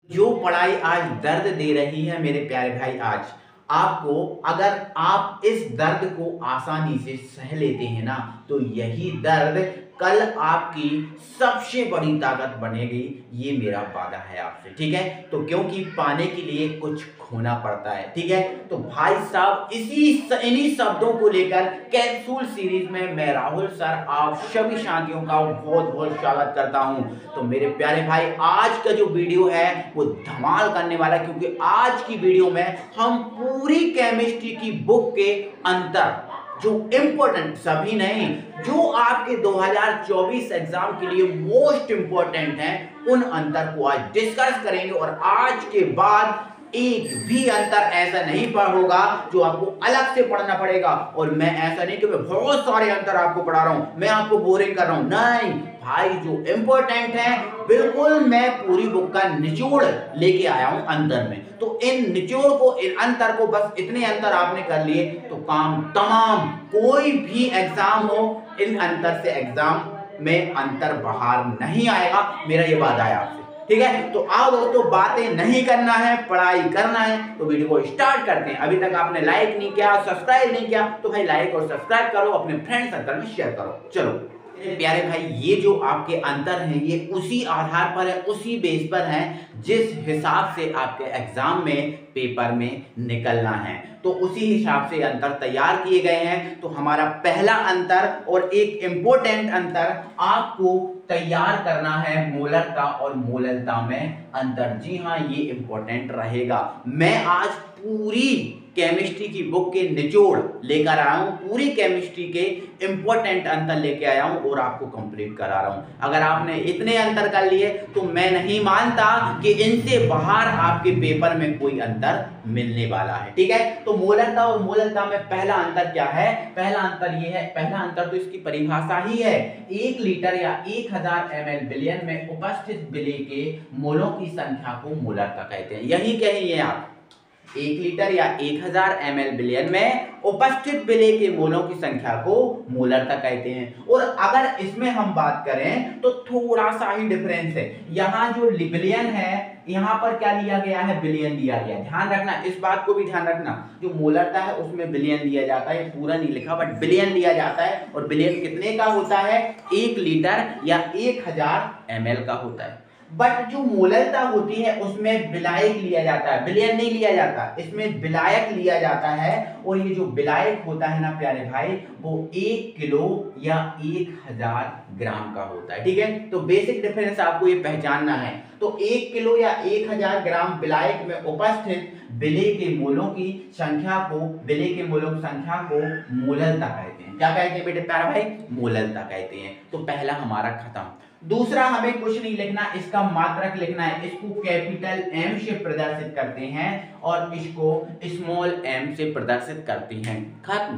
जो पढ़ाई आज दर्द दे रही है मेरे प्यारे भाई, आज आपको, अगर आप इस दर्द को आसानी से सह लेते हैं ना, तो यही दर्द कल आपकी सबसे बड़ी ताकत बनेगी। ये मेरा वादा है आपसे, ठीक है। तो क्योंकि पाने के लिए कुछ खोना पड़ता है, ठीक है। तो भाई साहब, इन्हीं शब्दों को लेकर कैप्सूल सीरीज में मैं राहुल सर आप सभी साथियों का बहुत बहुत स्वागत करता हूं। तो मेरे प्यारे भाई, आज का जो वीडियो है वो धमाल करने वाला है, क्योंकि आज की वीडियो में हम पूरी केमिस्ट्री की बुक के अंतर, जो इंपॉर्टेंट, सभी नहीं, जो आपके 2024 एग्जाम के लिए मोस्ट इंपॉर्टेंट हैं, उन अंतर को आज डिस्कस करेंगे। और आज के बाद एक भी अंतर ऐसा नहीं होगा जो आपको अलग से पढ़ना पड़ेगा। और मैं ऐसा नहीं कि मैं बहुत सारे अंतर आपको पढ़ा रहा हूं, मैं आपको बोरिंग कर रहा हूं, नहीं भाई, जो इंपॉर्टेंट है बिल्कुल मैं पूरी बुक का निचोड़ लेके आया हूं अंतर में। तो इन निचोड़ को, इन अंतर को, बस इतने अंतर आपने कर लिए तो काम तमाम। कोई भी एग्जाम हो, इन अंतर से एग्जाम में अंतर बाहर नहीं आएगा, मेरा ये वादा है आपसे, ठीक है। तो आओ दोस्तों, बातें नहीं करना है, पढ़ाई करना है। तो वीडियो को स्टार्ट करते हैं। अभी तक आपने लाइक नहीं किया, सब्सक्राइब नहीं किया, तो भाई लाइक और सब्सक्राइब करो, अपने फ्रेंड सर्कल में शेयर करो। चलो प्यारे भाई, ये जो आपके अंतर हैं ये उसी आधार पर है, उसी बेस पर है जिस हिसाब से आपके एग्जाम में, पेपर में निकलना है। तो उसी हिसाब से अंतर तैयार किए गए हैं। तो हमारा पहला अंतर और एक इंपॉर्टेंट अंतर आपको तैयार करना है, मोलरता और मोललता में अंतर। जी हाँ, ये इंपॉर्टेंट रहेगा। मैं आज पूरी केमिस्ट्री की बुक के निचोड़ लेकर आया हूं, पूरी केमिस्ट्री के इंपॉर्टेंट अंतर लेके आया हूं और आपको कंप्लीट करा रहा हूं। अगर आपने इतने अंतर कर लिए तो मैं नहीं मानता कि इनसे बाहर आपके पेपर में कोई अंतर मिलने वाला है, ठीक है। तो मोलरता और मोललता में पहला अंतर क्या है? पहला अंतर ये है, पहला अंतर तो इसकी परिभाषा ही है, 1 लीटर या 1000 ml विलयन में उपस्थित विलेय के मोलों की संख्या को मोलरता कहते हैं। यही कहिए आप, 1 लीटर या 1000 ml विलयन में उपस्थित विलेय के मोलों की संख्या को मोलरता कहते हैं। और अगर इसमें हम बात करें तो थोड़ा सा ही डिफरेंस है। यहाँ जो विलयन है, यहाँ पर क्या लिया गया है? विलयन लिया गया। ध्यान रखना, इस बात को भी ध्यान रखना, जो मोलरता है उसमें विलयन लिया जाता है, पूरा नहीं लिखा बट विलयन लिया जाता है। और विलयन कितने का होता है? 1 लीटर या 1000 ml का होता है। बट जो मोलरता होती है उसमें विलायक लिया जाता है, विलयन नहीं लिया जाता, इसमें विलायक लिया जाता है। और ये जो विलायक होता है ना प्यारे भाई, वो 1 किलो या 1000 ग्राम का होता है, ठीक है। तो बेसिक डिफरेंस आपको ये पहचानना है। तो 1 किलो या 1000 ग्राम विलायक में उपस्थित विलेय के मोलों की संख्या को, विलेय के मोलों की संख्या को मोलरता कहते हैं। क्या कहते हैं बेटे प्यारा भाई? मोलरता कहते हैं। तो पहला हमारा खत्म। दूसरा, हमें कुछ नहीं लिखना, इसका मात्रक लिखना है। इसको कैपिटल M से प्रदर्शित करते हैं और इसको स्मॉल m से प्रदर्शित करते हैं। खत्म।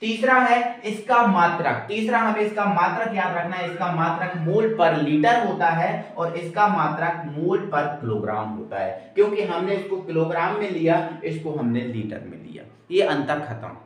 तीसरा है इसका मात्रक। तीसरा हमें इसका मात्रक याद रखना है। इसका मात्रक मोल पर लीटर होता है और इसका मात्रक मोल पर किलोग्राम होता है। क्योंकि हमने इसको किलोग्राम में लिया, इसको हमने लीटर में लिया। ये अंतर खत्म।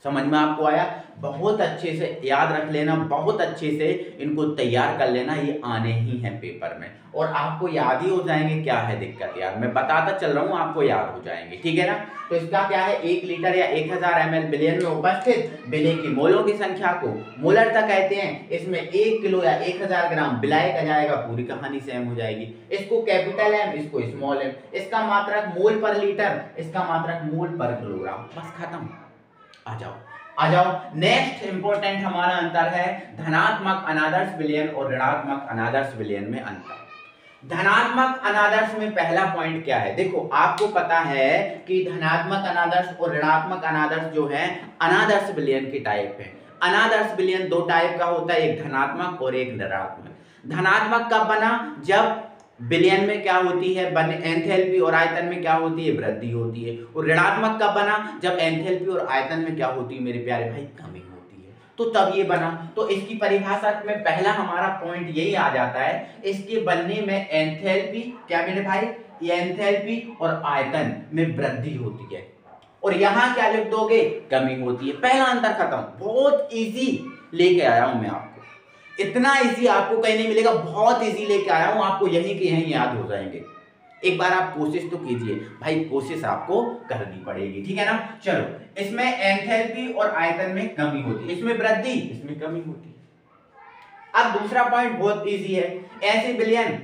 समझ में आपको आया? बहुत अच्छे से याद रख लेना, बहुत अच्छे से इनको तैयार कर लेना, ये आने ही हैं पेपर में और आपको याद ही हो जाएंगे। क्या है दिक्कत यार, मैं बताता चल रहा हूँ, आपको याद हो जाएंगे, ठीक है ना। तो इसका क्या है? 1 लीटर या 1000 ml विलयन में उपस्थित विलेय की मोलों की संख्या को मोलरता कहते हैं। इसमें 1 किलो या 1000 ग्राम विलायक आ जाएगा, पूरी कहानी सेम हो जाएगी। इसको कैपिटल M, इसको स्मॉल m। इसका मात्रक मोल पर लीटर, इसका मात्रक मोल पर किलोग्राम। बस खत्म। आ जाओ। नेक्स्ट इंपॉर्टेंट हमारा अंतर है धनात्मक अनादर्श विलयन और ऋणात्मक अनादर्श विलयन में अंतर। धनात्मक अनादर्श में पहला पॉइंट क्या है? देखो, आपको पता है कि धनात्मक अनादर्श और ऋणात्मक अनादर्श जो है अनादर्श विलयन के टाइप है। अनादर्श विलयन 2 टाइप का होता है, एक धनात्मक और एक ऋणात्मक। धनात्मक कब बना? जब विलयन में क्या होती है? एंथैल्पी और आयतन में क्या होती है? वृद्धि होती है। और ऋणात्मक कब बना? जब एंथैल्पी और आयतन में क्या होती है मेरे प्यारे भाई? कमी होती है। तो तब ये बना। तो इसकी परिभाषा में पहला हमारा पॉइंट यही आ जाता है, इसके बनने में एंथैल्पी, क्या मेरे भाई? ये एंथैल्पी और आयतन में वृद्धि होती है। और यहां क्या लिख दोगे? कमी होती है। पहला अंतर खत्म। बहुत इजी लेके आया हूं मैं आपको। इतना इजी आपको कहीं नहीं मिलेगा, बहुत इजी लेके आया हूं, आपको यहीं के यहीं याद हो जाएंगे। एक बार आप कोशिश तो कीजिए भाई, कोशिश आपको करनी पड़ेगी, ठीक है ना। चलो, इसमें एंथैल्पी और आयतन में कमी होती है, इसमें वृद्धि, इसमें कमी होती है। अब दूसरा पॉइंट बहुत इजी है, ऐसे विलयन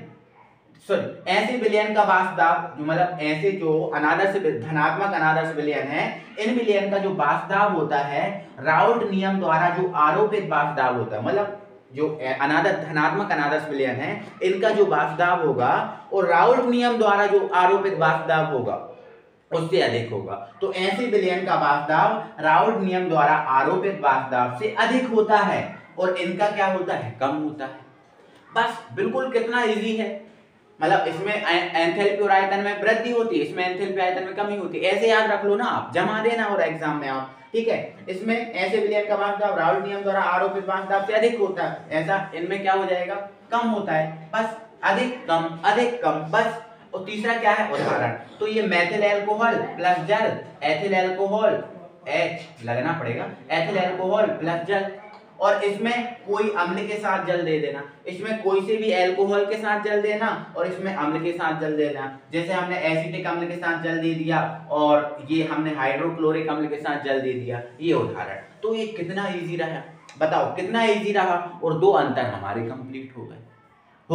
का वास्तव जो मतलब ऐसे जो अनादर्श धनात्मक अनादर्श विलयन है, इन विलयन का जो वास्तव होता है राउल्ट नियम द्वारा जो आरोपित वास्तव होता है, मतलब जो धनात्मक अनादर्श विलयन है इनका जो वास्तव होगा और राउल्ट नियम द्वारा जो आरोपित वास्तव होगा उससे अधिक होगा। तो ऐसे विलयन का वास्तव राउल्ट नियम द्वारा आरोपित वास्तव से अधिक होता है और इनका क्या होता है, कम होता है। बस बिल्कुल कितना इजी है, मतलब इसमें एंथैल्पी और आयतन में वृद्धि होती है, इसमें एंथैल्पी आयतन में कमी होती है। ऐसे याद रख लो ना, आप जमा देना और एग्जाम में आप, ठीक है। इसमें ऐसे विलयन का वास्तव राउल्ट नियम द्वारा आरोपित वास्तव से अधिक होता है, ऐसा इनमें क्या हो जाएगा, कम होता है। बस अधिक कम बस। और तीसरा क्या है, उदाहरण। तो ये मेथिल अल्कोहल प्लस जल, एथिल अल्कोहल H लगना पड़ेगा, एथिल अल्कोहल प्लस जल, और इसमें कोई अम्ल के साथ जल दे देना, इसमें कोई से भी अल्कोहल के साथ जल देना और इसमें अम्ल के साथ जल देना। जैसे हमने एसिटिक अम्ल के साथ जल दे दिया और ये हमने हाइड्रोक्लोरिक अम्ल के साथ जल दे दिया, ये उदाहरण। तो ये कितना इजी रहा, बताओ कितना इजी रहा, और दो अंतर हमारे कंप्लीट हो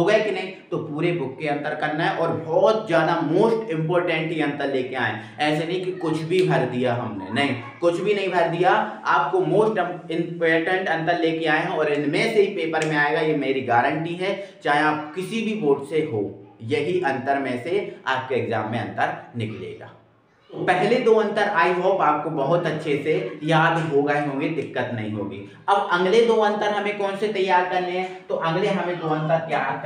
गए कि नहीं। तो पूरे बुक के अंतर करना है और बहुत ज्यादा मोस्ट इंपोर्टेंट ही अंतर लेके आए, ऐसे नहीं कि कुछ भी भर दिया हमने, नहीं कुछ भी नहीं भर दिया, आपको मोस्ट इंपोर्टेंट अंतर लेके आए हैं और इनमें से ही पेपर में आएगा, ये मेरी गारंटी है। चाहे आप किसी भी बोर्ड से हो, यही अंतर में से आपके एग्जाम में अंतर निकलेगा। पहले दो अंतर आई होप आपको बहुत अच्छे से याद हो गए होंगे, दिक्कत नहीं होगी। अब अगले दो अंतर हमें कौन से तैयार करने हैं, तो अगले हमें दो अंतर तैयार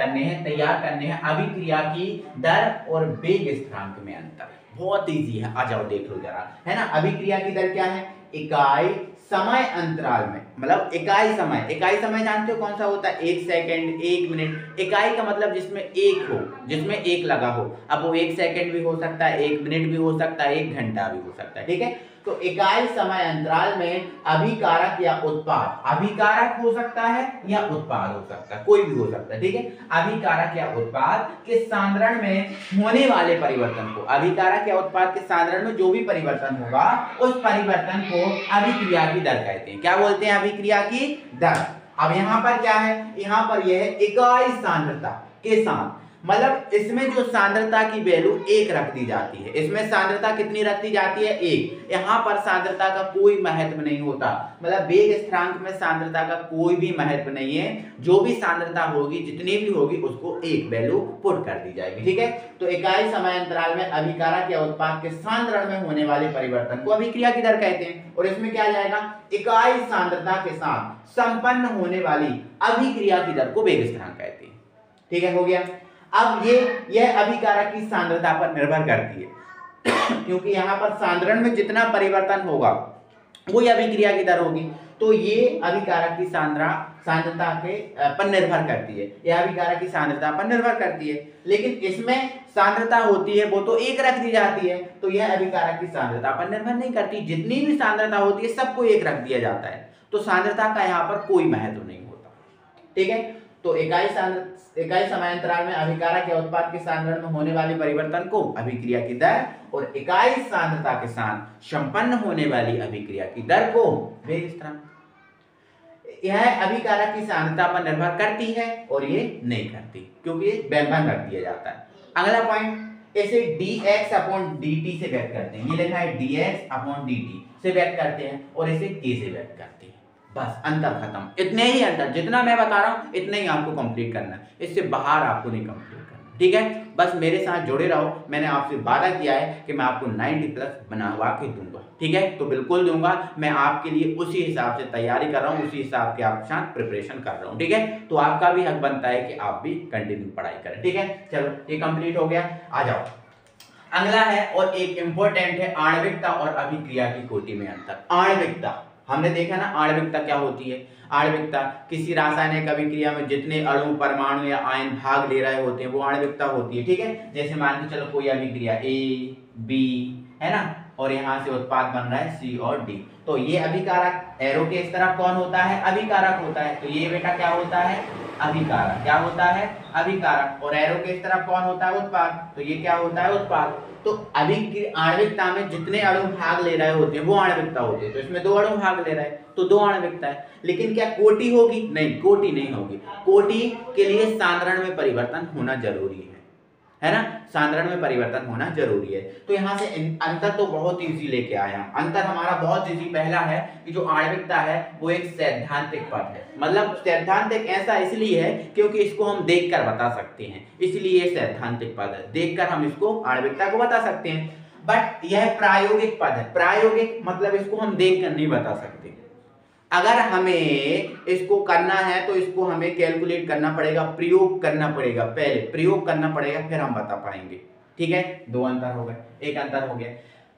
करने हैं अभिक्रिया की दर और वेग स्थिरांक में अंतर। बहुत इजी है, आ जाओ देख लो जरा, है ना। अभिक्रिया की दर क्या है, इकाई समय अंतराल में, मतलब इकाई समय जानते हो कौन सा होता है, 1 सेकंड 1 मिनट। इकाई का मतलब जिसमें एक हो, जिसमें एक लगा हो। अब वो 1 सेकंड भी हो सकता है, 1 मिनट भी हो सकता है, 1 घंटा भी हो सकता है, ठीक है। तो इकाई समय अंतराल में अभिकारक या उत्पाद, अभिकारक हो सकता है या उत्पाद हो सकता है, कोई भी हो सकता है, ठीक है। अभिकारक या उत्पाद के सांद्रण में होने वाले परिवर्तन को, अभिकारक या उत्पाद के सांद्रण में जो भी परिवर्तन होगा उस परिवर्तन को अभिक्रिया की दर कहते हैं। क्या बोलते हैं, अभिक्रिया की दर। अब यहाँ पर क्या है, यहाँ पर यह है इकाई सांद्रता के साथ, मतलब इसमें जो सांद्रता की वैल्यू 1 रख दी जाती है, इसमें सांद्रता कितनी रख दी जाती है, 1। यहाँ पर सांद्रता का कोई महत्व नहीं होता, मतलब वेग स्थिरांक में सांद्रता का कोई भी महत्व नहीं है, जो भी सांद्रता होगी जितनी भी होगी उसको 1 वैल्यू पुट कर दी जाएगी, ठीक है। तो इकाई समय अंतराल में अभिकारक या उत्पाद के सांद्रण में होने वाले परिवर्तन को अभिक्रिया की दर कहते हैं। और इसमें क्या जाएगा, इकाई सांद्रता के साथ संपन्न होने वाली अभिक्रिया की दर को वेग स्थिरांक कहते हैं, ठीक है, हो गया। अब यह अभिकारक की सांद्रता पर निर्भर करती है क्योंकि यहाँ पर सांद्रण में जितना परिवर्तन होगा वही अभिक्रिया की दर होगी। तो ये अभिकारक की सांद्रता के पर निर्भर करती है, यह अभिकारक की सांद्रता पर निर्भर करती है। लेकिन इसमें सांद्रता होती है वो तो 1 रख दी जाती है, तो यह अभिकारक की सांद्रता पर निर्भर नहीं करती, जितनी भी सांद्रता होती है सबको 1 रख दिया जाता है। तो सांद्रता का यहाँ पर कोई महत्व नहीं होता, ठीक है। तो इकाई समांतराल में अभिकारक या उत्पाद के सांद्रण में होने वाले परिवर्तन को अभिक्रिया की दर और इकाई सांद्रता के साथ संपन्न होने वाली अभिक्रिया की दर को वेग स्थिरांक। यह अभिकारक की सांद्रता पर निर्भर करती है और ये नहीं करती क्योंकि ये व्यंजन रख दिया जाता है। अगला पॉइंट, इसे dx/dt से व्यक्त करते हैं, ये लिखा है dx/dt से व्यक्त करते हैं और इसे k से व्यक्त करते हैं। बस अंतर खत्म, इतने ही अंतर, जितना मैं बता रहा हूं इतने ही आपको कंप्लीट करना है, इससे बाहर आपको नहीं कंप्लीट करना, ठीक है। बस मेरे साथ जुड़े रहो, मैंने आपसे वादा किया है कि मैं आपको 90+ बनवा के दूंगा, ठीक है। तो बिल्कुल दूंगा, मैं आपके लिए उसी हिसाब से तैयारी कर रहा हूँ, उसी हिसाब के आपके साथ प्रिपरेशन कर रहा हूँ, ठीक है। तो आपका भी हक बनता है कि आप भी कंटिन्यू पढ़ाई करें, ठीक है। चलो ये कंप्लीट हो गया, आ जाओ अगला है और एक इंपॉर्टेंट है आणविकता और अभिक्रिया की कोटि में अंतर। आणविकता हमने देखा ना, आणविकता क्या होती है। आणविकता किसी रासायनिक अभिक्रिया में जितने अणु परमाणु या आयन भाग ले रहे होते हैं वो आणविकता होती है, ठीक है। जैसे मान के चलो कोई अभिक्रिया A B है ना, और यहाँ से उत्पाद बन रहा है C और D। तो ये अभिकारक, एरो के इस तरफ कौन होता है, अभिकारक होता है, तो ये बेटा क्या होता है, अभिकारक। क्या होता है, अभिकारक। और एरो के इस तरफ कौन होता है, उत्पाद, तो ये क्या होता है, उत्पाद। तो आणविकता में जितने अणु भाग ले रहे होते हैं वो आणविकता होती है, तो इसमें 2 अणु भाग ले रहे हैं तो 2 आणविकता है। लेकिन क्या कोटि होगी, नहीं, कोटि नहीं होगी। कोटि के लिए सांद्रण में परिवर्तन होना जरूरी है ना, सांद्रण में परिवर्तन होना जरूरी है। तो यहाँ से अंतर तो बहुत इजी लेके आया हूं। अंतर हमारा बहुत इजी पहला है कि जो आणविकता है वो एक सैद्धांतिक पद है। मतलब सैद्धांतिक ऐसा इसलिए है क्योंकि इसको हम देखकर बता सकते हैं, इसलिए ये सैद्धांतिक पद है, देखकर हम इसको आणविकता को बता सकते हैं। बट यह प्रायोगिक पद है। प्रायोगिक मतलब इसको हम देखकर नहीं बता सकते। अगर हमें इसको करना है तो इसको हमें कैलकुलेट करना पड़ेगा, प्रयोग करना पड़ेगा, पहले प्रयोग करना पड़ेगा फिर हम बता पाएंगे। ठीक है, 2 अंतर हो गए, एक अंतर हो गया।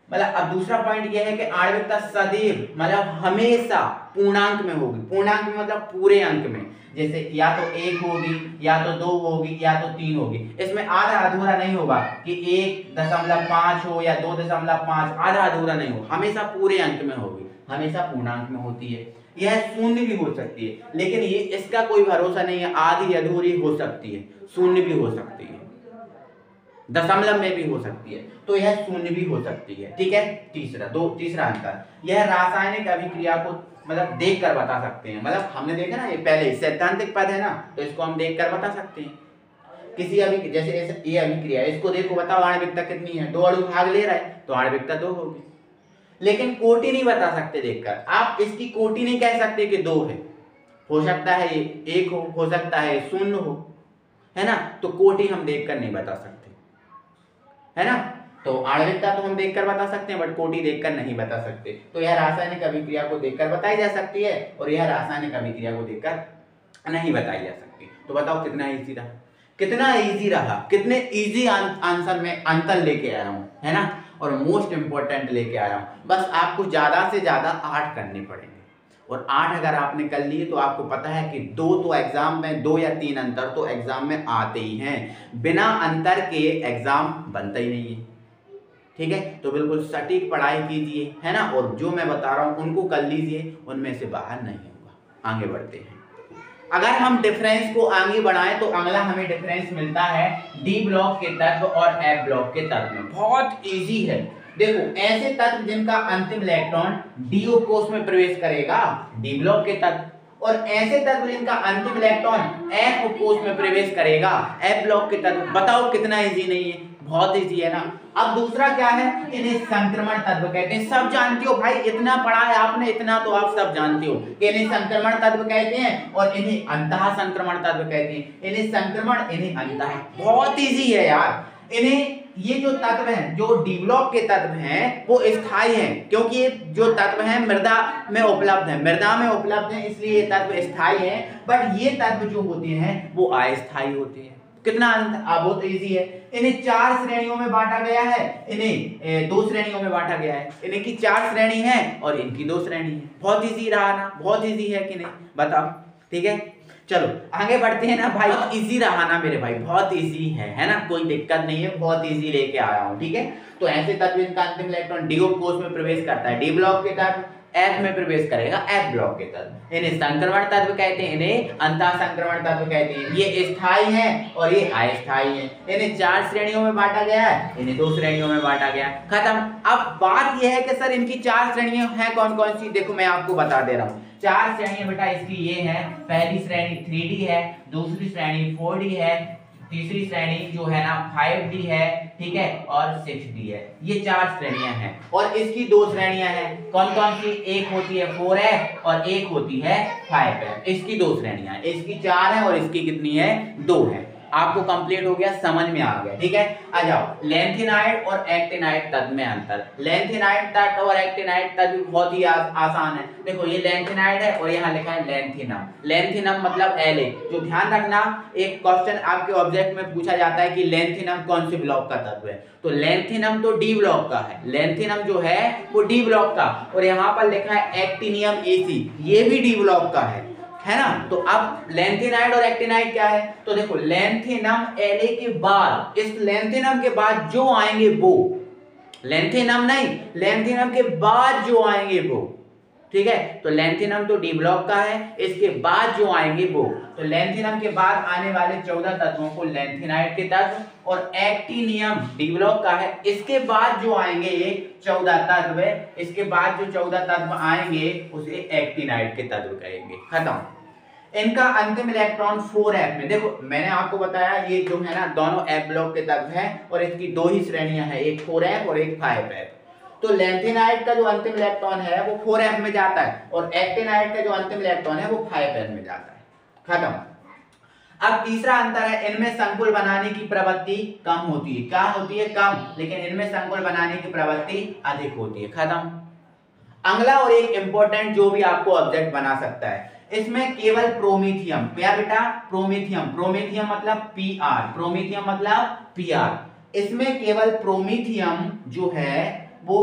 मतलब अब दूसरा पॉइंट यह है कि आणविकता सदैव मतलब हमेशा पूर्णांक में होगी। पूर्णांक में मतलब पूरे अंक में, जैसे या तो 1 होगी, या तो 2 होगी, या तो 3 होगी। इसमें आधा अधूरा नहीं होगा कि 1.5 हो या 2.5, आधा अधूरा नहीं हो, हमेशा पूरे अंक में होगी, हमेशा पूर्णांक में होती है। यह शून्य भी हो सकती है, लेकिन ये इसका कोई भरोसा नहीं है, आधी अधूरी हो सकती है, शून्य भी हो सकती है, दशमलव में भी हो सकती है, तो यह शून्य भी हो सकती है। ठीक है, तीसरा अंतर, यह रासायनिक अभिक्रिया को मतलब देख कर बता सकते हैं। मतलब हमने देखा ना, ये पहले सैद्धांतिक पद है ना, तो इसको हम देख कर बता सकते हैं। किसी अभी जैसे ये अभिक्रिया, इसको देखो, बताओ आणविकता कितनी है, 2 अणु भाग ले रहा है तो आणविकता 2 होगी। लेकिन कोटि नहीं बता सकते देखकर, आप इसकी कोटि नहीं कह सकते कि 2 है, हो सकता है ये 1 हो सकता है 0 हो, है ना। तो कोटि हम देखकर नहीं बता सकते, है ना। तो आणविकता तो हम देखकर बता सकते हैं, बट कोटि देखकर नहीं बता सकते। तो यह रासायनिक अभिक्रिया को देखकर बताई जा सकती है, और यह रासायनिक अभिक्रिया को देखकर नहीं बताई जा सकती। तो बताओ कितना इजी रहा, कितना इजी रहा, कितने इजी आंसर में अंतर लेके आया हूं, है ना। और मोस्ट इंपॉर्टेंट लेके आया हूं। बस आपको ज्यादा से ज्यादा 8 करने पड़ेंगे, और 8 अगर आपने कर लिए तो आपको पता है कि 2 तो एग्जाम में, 2 या 3 अंतर तो एग्जाम में आते ही हैं। बिना अंतर के एग्जाम बनता ही नहीं है। ठीक है, तो बिल्कुल सटीक पढ़ाई कीजिए, है ना। और जो मैं बता रहा हूं उनको कर लीजिए, उनमें से बाहर नहीं होगा। आगे बढ़ते हैं। अगर हम डिफरेंस को आगे बढ़ाएं तो अगला हमें डिफरेंस मिलता है डी ब्लॉक के तत्व और एफ ब्लॉक के तत्व में। बहुत इजी है। देखो, ऐसे तत्व जिनका अंतिम इलेक्ट्रॉन डी कोष में प्रवेश करेगा, डी ब्लॉक के तत्व, और ऐसे तत्व जिनका अंतिम इलेक्ट्रॉन एफ कोष में प्रवेश करेगा, एफ ब्लॉक के तत्व। बताओ कितना इजी नहीं है, बहुत इजी है ना। अब दूसरा क्या है, इन्हें संक्रमण तत्व कहते हैं। सब जानते हो भाई, इतना पढ़ा है आपने, इतना तो आप सब जानते हो कि इन्हें संक्रमण तत्व कहते हैं और इन्हें अंतः संक्रमण तत्व कहते हैं। इन्हें संक्रमण, इन्हें अंतः, बहुत इजी है यार। इन्हें ये जो तत्व हैं, जो डी ब्लॉक के तत्व हैं, वो स्थायी हैं, क्योंकि ये जो तत्व हैं मृदा में उपलब्ध हैं, मृदा में उपलब्ध हैं, इसलिए ये तत्व स्थायी हैं। बट ये तत्व जो होते हैं वो अस्थायी होते हैं। कितना बहुत इजी है। इन्हें 4 श्रेणियों में बांटा गया है, इन्हें 2 श्रेणियों में बांटा गया है। इन्हें की 4 श्रेणी है और इनकी 2 श्रेणी है। बहुत इजी रहा ना, बहुत इजी है कि नहीं, बताओ। ठीक है, चलो आगे बढ़ते हैं ना भाई। इजी रहा ना मेरे भाई, बहुत इजी है ना, कोई दिक्कत नहीं है, बहुत इजी लेके आया हूं। ठीक है, तो ऐसे तत्व जिनका अंतिम इलेक्ट्रॉन डी कोष में प्रवेश करता है, डी ब्लॉक के तत्व एफ में प्रवेश करेगा, एफ ब्लॉक के तत्व। इन्हें संक्रमण तत्व कहते हैं, इन्हें अंतः संक्रमण तत्व कहते हैं। ये स्थायी हैं और ये अस्थायी हैं। इन्हें 4 श्रेणियों में बांटा गया है, इन्हें 2 श्रेणियों में बांटा गया, खत्म। अब बात यह है कि सर इनकी 4 श्रेणियां हैं कौन कौन सी। देखो मैं आपको बता दे रहा हूं। 4 श्रेणियां बेटा इसकी ये है। पहली श्रेणी 3D है, दूसरी श्रेणी 4D है, तीसरी श्रेणी जो है ना 5D है, ठीक है, और 6D है। ये 4 श्रेणियां हैं और इसकी 2 श्रेणियां हैं। कौन कौन सी, एक होती है 4F और एक होती है 5F। इसकी 2 श्रेणियां हैं, इसकी 4 है और इसकी कितनी है, 2 है। आपको कंप्लीट हो गया, समझ में आ गया। ठीक है, आ जाओ। लैंथेनाइड और एक्टिनाइड तत्व में अंतर। लैंथेनाइड तत्व और एक्टिनाइड तत्व बहुत ही आसान है। देखो ये लैंथेनाइड है और यहाँ लिखा है लैंथेनम। लैंथेनम मतलब La। जो ध्यान रखना, एक क्वेश्चन आपके ऑब्जेक्ट में पूछा जाता है कि लैंथेनम कौन से ब्लॉक का तत्व है, तो लैंथेनम तो डी ब्लॉक का है। लैंथेनम जो है वो डी ब्लॉक का, और यहाँ पर लिखा है एक्टिनियम AC, ये भी डी ब्लॉक का है ना। तो अब लैंथेनाइड और एक्टिनाइड क्या है, तो देखो लैंथेनम La के बाद, इस लैंथेनम के बाद जो आएंगे वो लेंथेनम नहीं, लेंथेनम के बाद जो आएंगे वो, ठीक है। तो लेंथेनम तो डी ब्लॉक का है, इसके बाद जो आएंगे वो, तो लेंथेनम के बाद आने वाले 14 तत्वों को लेंथेनाइट के तत्व, और एक्टिनियम डी ब्लॉक का है, इसके बाद जो आएंगे ये 14 तत्व, इसके बाद जो 14 तत्व आएंगे उसे एक्टिनाइट के तत्व कहेंगे। खत्म। इनका अंतिम इलेक्ट्रॉन 4f में, देखो मैंने आपको बताया ये जो है ना दोनों f ब्लॉक के तत्व हैं और इसकी दो ही श्रेणियां हैं, एक 4f और एक 5f। तो लेंथेनाइट का जो अंतिम इलेक्ट्रॉन है वो 4f में जाता है और एक्टिनाइट का जो अंतिम इलेक्ट्रॉन है वो 5f में जाता है। खत्म। अब तीसरा अंतर है, इनमें संकुल बनाने की प्रवृत्ति कम होती है। क्या होती है? कम, लेकिन इनमें संकुल बनाने की प्रवृत्ति अधिक होती है। खत्म। अगला और एक इंपॉर्टेंट जो भी आपको ऑब्जेक्ट बना सकता है, इसमें केवल प्रोमीथियम, क्या बेटा? प्रोमीथियम, प्रोमीथियम मतलब Pr, प्रोमीथियम मतलब Pr, इसमें केवल प्रोमीथियम जो है वो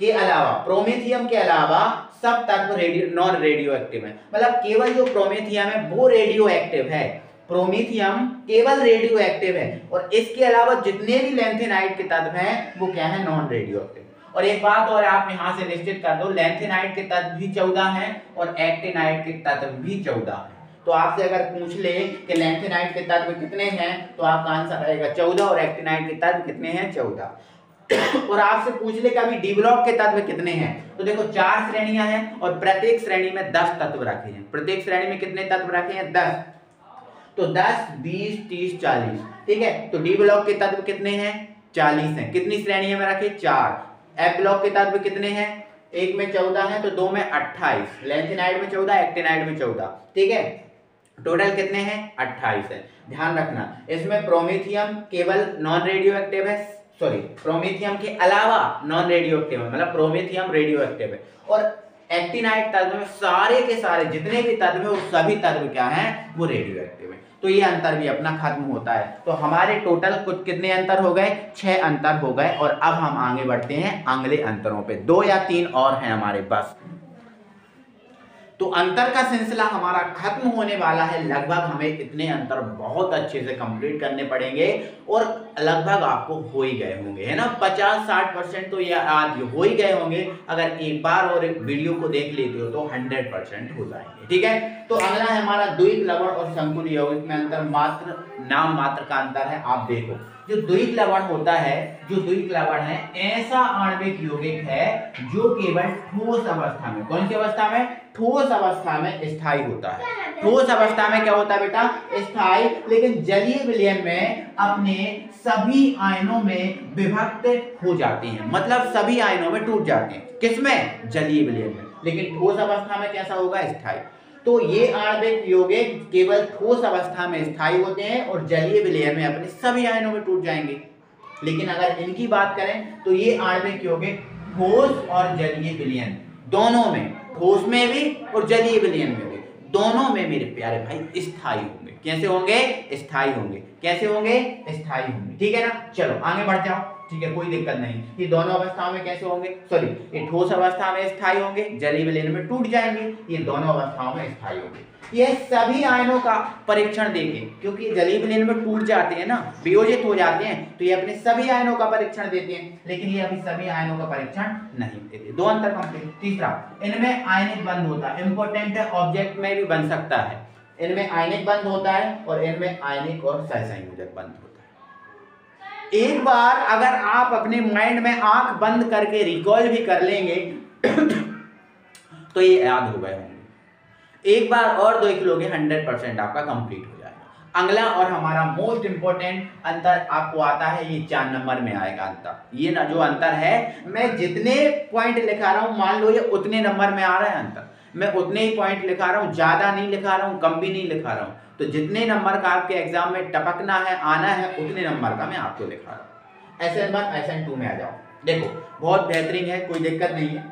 के अलावा, प्रोमीथियम के अलावा सब तत्व नॉन रेडियो एक्टिव है। मतलब केवल जो प्रोमीथियम है वो रेडियो एक्टिव है, प्रोमीथियम केवल रेडियो एक्टिव है, और इसके अलावा जितने भी लेंथेनाइट के तत्व हैं वो क्या है? Non radio active. और एक बात और आप यहां से निश्चित कर दो, लेंथेनाइट के तत्व भी 14 हैं और एक्टिनाइट के तत्व भी 14 हैं। तो आपसे अगर पूछ ले कि लेंथेनाइट के तत्व कितने हैं तो आपका आंसर आएगा 14, और एक्टिनाइट के तत्व कितने हैं? 14। और आपसे पूछ ले कभी डी ब्लॉक के तत्व कितने हैं, तो देखो 4 श्रेणियां हैं और प्रत्येक श्रेणी में 10 तत्व रखे हैं। प्रत्येक श्रेणी में कितने तत्व रखे हैं? 10। तो 10, 20, 30, 40, ठीक है। तो डी ब्लॉक के तत्व कितने हैं? 40 हैं। कितनी श्रेणियों में रखे? 4। एफ ब्लॉक के तत्व कितने हैं? एक में 14 है तो 2 में 28, लेंथेनाइट में 14, एक्टिनाइट में 14, ठीक है। टोटल कितने हैं? 28 है। ध्यान रखना, इसमें प्रोमीथियम केवल नॉन रेडियो एक्टिव है, सॉरी प्रोमीथियम के अलावा नॉन रेडियो एक्टिव है, मतलब प्रोमीथियम रेडियो एक्टिव है, और एक्टिनाइट तत्व में सारे के सारे जितने भी तत्व है वो सभी तत्व क्या हैं? वो रेडियो एक्टिव है। तो ये अंतर भी अपना खत्म होता है। तो हमारे टोटल कुछ कितने अंतर हो गए? 6 अंतर हो गए। और अब हम आगे बढ़ते हैं अगले अंतरों पे, 2 या 3 और हैं हमारे पास। तो अंतर का सिलसिला हमारा खत्म होने वाला है। लगभग हमें इतने अंतर बहुत अच्छे से कंप्लीट करने पड़ेंगे और लगभग आपको हो ही गए होंगे, है ना। 50-60% तो ये आज हो ही गए होंगे। अगर एक बार और एक वीडियो को देख लेते हो तो 100% हो जाएंगे, ठीक है। तो अगला है हमारा द्विक लवण और संकुल यौगिक में अंतर, मात्र नाम मात्र का अंतर है। आप देखो जो द्विक लवण होता है, जो द्विक लवण है ऐसा आणविक यौगिक है जो केवल ठोस अवस्था में, कौन सी अवस्था में? ठोस अवस्था में स्थायी होता है। ठोस अवस्था में क्या होता है बेटा? स्थायी। लेकिन जलीय विलयन में अपने सभी आयनों में विभक्त हो जाते हैं, मतलब सभी आयनों में टूट जाते हैं। किसमें? जलीय विलयन में। लेकिन ठोस अवस्था में कैसा होगा? स्थायी। तो ये आणविक यौगिक केवल ठोस अवस्था में स्थायी होते हैं और जलीय विलयन में अपने सभी आयनों में टूट जाएंगे। लेकिन अगर इनकी बात करें तो ये आणविक यौगिक ठोस और जलीय विलयन दोनों में, ठोस में भी और जलीय विलयन में भी, दोनों में मेरे प्यारे भाई स्थायी होंगे। कैसे होंगे? स्थायी होंगे। कैसे होंगे? स्थायी होंगे, ठीक है ना। चलो आगे बढ़ जाओ, ठीक है, कोई दिक्कत नहीं। ये दोनों अवस्थाओं में कैसे होंगे? सॉरी, ये ठोस अवस्था में स्थायी होंगे, जलीय विलयन में टूट जाएंगे। ये दोनों अवस्थाओं में स्थायी होंगे। ये सभी आयनों का परीक्षण देंगे, क्योंकि जलीय विलयन में टूट जाते हैं ना, वियोजित हो जाते हैं, तो ये अपने सभी आयनों का परीक्षण देते हैं। लेकिन ये अभी सभी आयनों का परीक्षण नहीं देते। 2 अंतर कंप्लीट। तीसरा, इनमें आयनिक बंध होता है। इंपॉर्टेंट है, ऑब्जेक्ट में भी बन सकता है। इनमें आयनिक बंध होता है और इनमें आयनिक और सहसंयोजक बंध होता है। एक बार अगर आप अपने माइंड में आंख बंद करके रिकॉल भी कर लेंगे तो ये याद हो गए होंगे। एक बार और देख लोगे 100% आपका कंप्लीट हो जाएगा। अगला और हमारा मोस्ट इंपोर्टेंट अंतर आपको आता है, ये 4 नंबर में आएगा अंतर। ये ना जो अंतर है, मैं जितने पॉइंट लिखा रहा हूं मान लो ये उतने नंबर में आ रहा है अंतर, मैं उतने ही पॉइंट लिखा रहा हूं, ज्यादा नहीं लिखा रहा हूं, कम भी नहीं लिखा रहा हूं। तो जितने नंबर का आपके एग्जाम में टपकना है, आना है, उतने नंबर का मैं आपको लिखा रहा हूं। SN1 SN2 में आ जाओ। देखो बहुत बेहतरीन है, कोई दिक्कत नहीं है।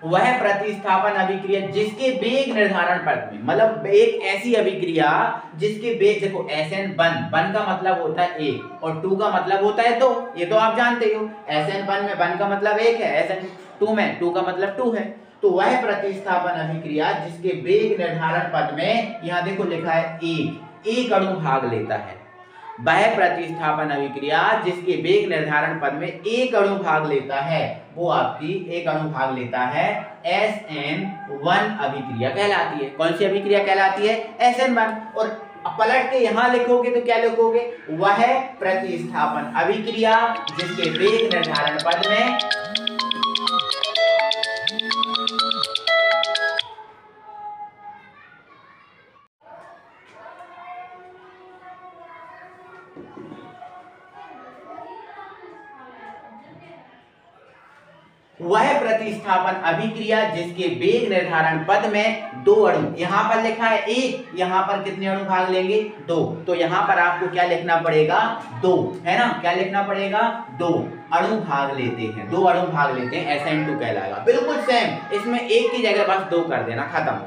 वह प्रतिस्थापन अभिक्रिया जिसके वेग निर्धारण पद में, मतलब एक ऐसी अभिक्रिया जिसके वेग, देखो SN1 का मतलब होता है 1 और 2 का मतलब होता है 2, ये तो आप जानते हो। SN1 में 1 का मतलब 1 है, SN2 में 2 का मतलब 2 है। तो वह प्रतिस्थापन अभिक्रिया जिसके वेग निर्धारण पद में, यहां देखो लिखा है 1 अणु भाग लेता है। वह प्रतिस्थापन अभिक्रिया जिसके वेग निर्धारण पद में एक अणु भाग लेता है, वो आपकी एक अणु भाग लेता है SN1 अभिक्रिया कहलाती है। कौन सी अभिक्रिया कहलाती है? SN1। और पलट के यहां लिखोगे तो क्या लिखोगे? वह प्रतिस्थापन अभिक्रिया जिसके वेग निर्धारण पद में वह प्रतिस्थापन अभिक्रिया जिसके वेग निर्धारण पद में दो अणु, यहां पर लिखा है एक, यहां पर कितने अणु भाग लेंगे? दो। तो यहां पर आपको क्या लिखना पड़ेगा? दो, है ना? क्या लिखना पड़ेगा? दो अणु भाग लेते हैं, दो अणु भाग लेते हैं, SN2 कहलाएगा। बिल्कुल सेम, इसमें एक की जगह बस दो कर देना, खत्म।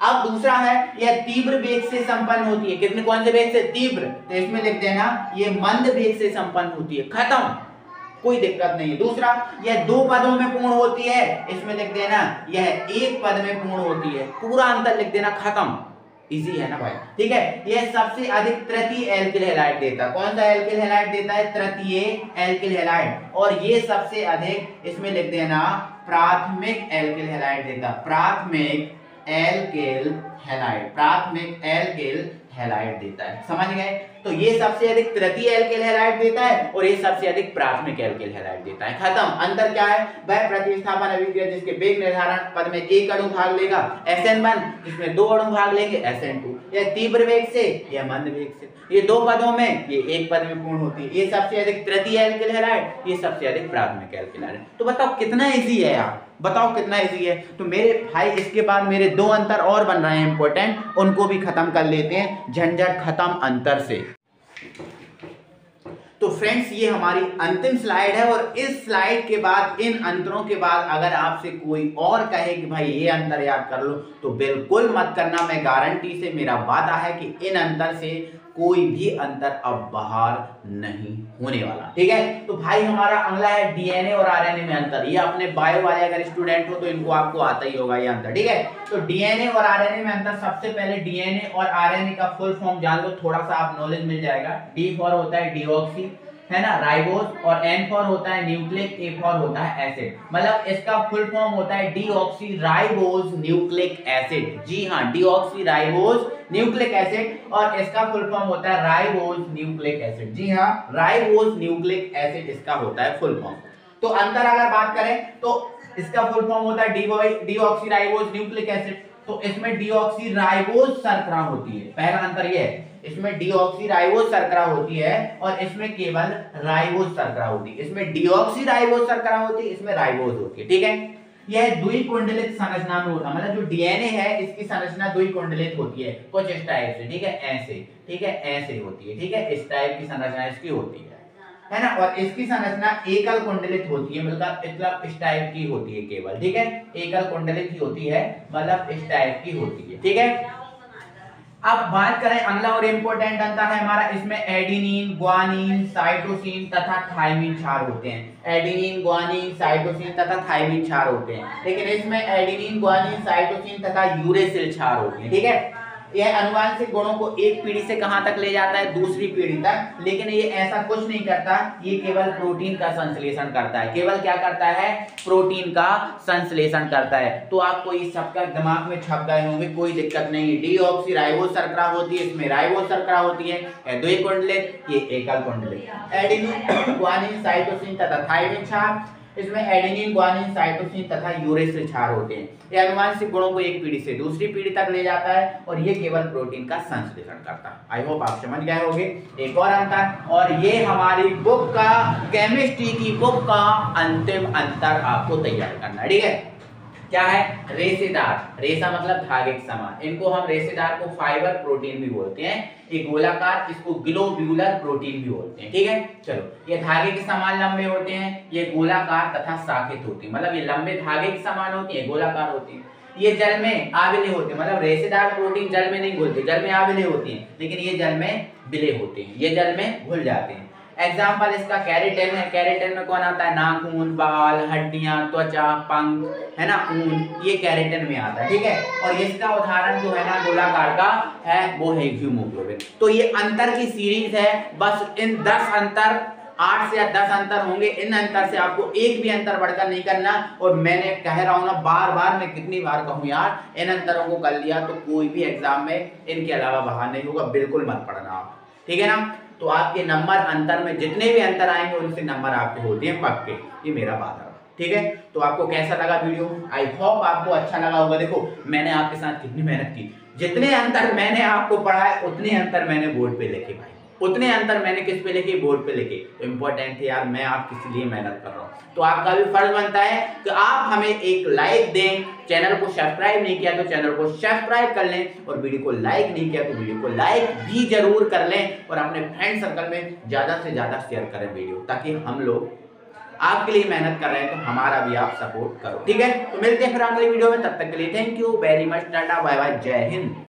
अब दूसरा है, यह तीव्र वेग से संपन्न होती है। कितने, कौन से वेग से? तीव्र। तो इसमें लिख देना ये मंद वेग से संपन्न होती है, खत्म, कोई दिक्कत नहीं है। दूसरा, यह दो पदों में पूर्ण होती है, इसमें लिख देना यह एक पद में पूर्ण होती है, पूरा अंतर लिख देना, खत्म। इजी है ना भाई? ठीक है। यह सबसे अधिक तृतीय एल्किल हैलाइड देता है। कौन सा एल्किल हैलाइड देता है? तृतीय एल्किल हैलाइड। और ये सबसे अधिक, इसमें लिख देना प्राथमिक एल्किल हैलाइड देता, प्राथमिक एल्किल हैलाइड, प्राथमिक एल्किल हैलाइड देता है। समझ गए? तो ये सबसे अधिक तृतीय एल्किल हैलाइड देता है और ये सबसे अधिक प्राथमिक एल्किल हैलाइड देता है, खत्म। अंतर क्या है? वह प्रतिस्थापन अभिक्रिया जिसके वेग निर्धारण पद में एक अणु भाग लेगा SN1, जिसमें दो अणु भाग लेंगे SN2। यह तीव्र वेग से, यह मंद वेग से, ये दो पदों में, ये एक पद में पूर्ण होती है। ये सबसे अधिक तृतीय एल्किल हैलाइड, ये सबसे अधिक प्राथमिक एल्किल हैलाइड। तो बताओ कितना इजी है यार, बताओ कितना इजी है। तो मेरे भाई इसके बाद मेरे दो अंतर और बन रहे हैं इंपॉर्टेंट, उनको भी खत्म कर लेते हैं, झंझट खत्म अंतर से। तो फ्रेंड्स ये हमारी अंतिम स्लाइड है और इस स्लाइड के बाद, इन अंतरों के बाद अगर आपसे कोई और कहे कि भाई ये अंतर याद कर लो, तो बिल्कुल मत करना। मैं गारंटी से, मेरा वादा है कि इन अंतर से कोई भी अंतर अब बाहर नहीं होने वाला, ठीक है। तो भाई हमारा अगला है DNA और RNA में अंतर। ये अपने बायो वाले अगर स्टूडेंट हो तो इनको आपको आता ही होगा ये अंतर, ठीक है। तो DNA और RNA में अंतर, सबसे पहले DNA और RNA का फुल फॉर्म जान लो, थोड़ा सा आप नॉलेज मिल जाएगा। D फॉर होता है डीऑक्सी, है ना, राइबोज, और N फॉर होता है न्यूक्लिक, A फॉर होता है एसिड। मतलब इसका फुल फॉर्म होता है डीऑक्सी राइबोज न्यूक्लिक एसिड। जी हाँ, डीऑक्सी राइबोज न्यूक्लिक एसिड, और इसका फुल फॉर्म होता है राइबोज न्यूक्लिक एसिड। जी हाँ, राइबोज न्यूक्लिक एसिड इसका होता है फुल फॉर्म। तो अंतर अगर बात करें तो इसका फुल फॉर्म होता है डीऑक्सी राइबोज न्यूक्लिक एसिड। तो इसमें डीऑक्सी राइबोज शर्करा होती है, पहला अंतर यह है। इसमें डीऑक्सी राइबोज शर्करा होती है और इसमें केवल राइबोज शर्करा होती है। इसमें डीऑक्सी राइबोज शर्करा होती है, इसमें राइबोज होती है, ठीक है। यह द्विकुंडलित संरचना में होता है, मतलब जो डीएनए है इसकी संरचना द्विकुंडलित होती है कुछ इस टाइप से, ठीक है, ऐसे, ठीक है, ऐसे होती है, ठीक है, इस टाइप की संरचना इसकी होती है ना। और इसकी संरचना एकल कुंडलित होती है, मतलब इस टाइप की होती है केवल, ठीक है, एकल कुंडलित ही होती है, मतलब इस टाइप की होती है, ठीक है। अब बात करें अगला और इंपॉर्टेंट अंतर है हमारा, इसमें एडेनिन, ग्वानिन, साइटोसिन तथा थायमिन क्षार होते हैं। एडेनिन, ग्वानिन, साइटोसिन तथा थायमिन क्षार होते हैं, लेकिन इसमें एडेनिन, ग्वानिन, साइटोसिन तथा यूरेसिल क्षार होते हैं, ठीक है। यह आनुवांशिक गुणों को एक पीढ़ी से कहां तक ले जाता है? दूसरी पीढ़ी तक। लेकिन ये ऐसा कुछ नहीं करता, ये केवल प्रोटीन का संश्लेषण करता है। केवल क्या करता है? प्रोटीन का संश्लेषण करता है। तो आपको ये सबका दिमाग में छप गए होंगे, कोई दिक्कत नहीं है। डीऑक्सी राइबोज शर्करा होती है, इसमें राइबोज शर्करा होती है, द्विकुंडलित, ये एकल कुंडलित। एडेनिन, ग्वानिन, साइटोसिन तथा थायमिन क्षार, इसमें एडेनिन, ग्वानिन, साइटोसिन तथा यूरेसिल क्षार होते हैं। ये आनुवांशिक गुणों को एक पीढ़ी से दूसरी पीढ़ी तक ले जाता है और ये केवल प्रोटीन का संश्लेषण करता है। आई होप आप समझ गए होंगे। एक और अंतर, और ये हमारी बुक का, केमिस्ट्री की बुक का अंतिम अंतर आपको तैयार करना है, ठीक है। क्या है? रेशेदार, रेशा मतलब धागे के समान, इनको हम रेशेदार को फाइबर प्रोटीन भी बोलते हैं। ये गोलाकार, इसको ग्लोब्यूलर प्रोटीन भी बोलते हैं, ठीक है। चलो, ये धागे के समान लंबे होते हैं, ये गोलाकार तथा शाखित होती है, मतलब ये लंबे धागे के समान होती है, गोलाकार होती है। ये जल में आविले होते हैं, मतलब रेशेदार प्रोटीन जल में नहीं घुलते, जल में आविले होती हैं, लेकिन ये जल में विलय होते हैं, ये जल में घुल जाते हैं। एग्जाम्पल इसका केराटिन है। केराटिन में कौन आता है? नाखून, बाल, हड्डियां, त्वचा, पंख, है ना, ऊन, ये केराटिन में आता है, ठीक है। और इसका उदाहरण जो है ना गोलाकार का है वो है हीमोग्लोबिन। तो ये अंतर की सीरीज है, बस इन 10 अंतर, 8 से या 10 अंतर होंगे, इन अंतर से आपको एक भी अंतर बढ़कर नहीं करना। और मैंने कह रहा हूं ना बार बार, मैं कितनी बार कहूं यार, इन अंतरों को कर लिया तो कोई भी एग्जाम में इनके अलावा बाहर नहीं होगा, बिल्कुल मत पढ़ना आप, ठीक है ना। तो आपके नंबर अंतर में जितने भी अंतर आएंगे उनसे नंबर आपके होते हैं पक्के, ये मेरा वादा है, ठीक है। तो आपको कैसा लगा वीडियो? आई होप आपको अच्छा लगा होगा। देखो मैंने आपके साथ कितनी मेहनत की, जितने अंतर मैंने आपको पढ़ाए उतने अंतर मैंने बोर्ड पे लिखे भाई, उतने अंतर मैंने किस पे लिखे? बोर्ड पे लिखे। तो इंपॉर्टेंट है यार, मैं आपके लिए मेहनत कर रहा हूँ, तो आपका भी फर्ज बनता है कि आप हमें एक लाइक दें। चैनल को सब्सक्राइब नहीं किया तो चैनल को सब्सक्राइब कर लें, और वीडियो को लाइक नहीं किया तो वीडियो को लाइक भी जरूर कर लें, और अपने फ्रेंड सर्कल में ज्यादा से ज्यादा शेयर करें वीडियो, ताकि हम लोग आपके लिए मेहनत कर रहे हैं तो हमारा भी आप सपोर्ट करो, ठीक है। तो मिलते हैं फिर अगली वीडियो में, तब तक के लिए thank you very much, tata bye bye, जय हिंद।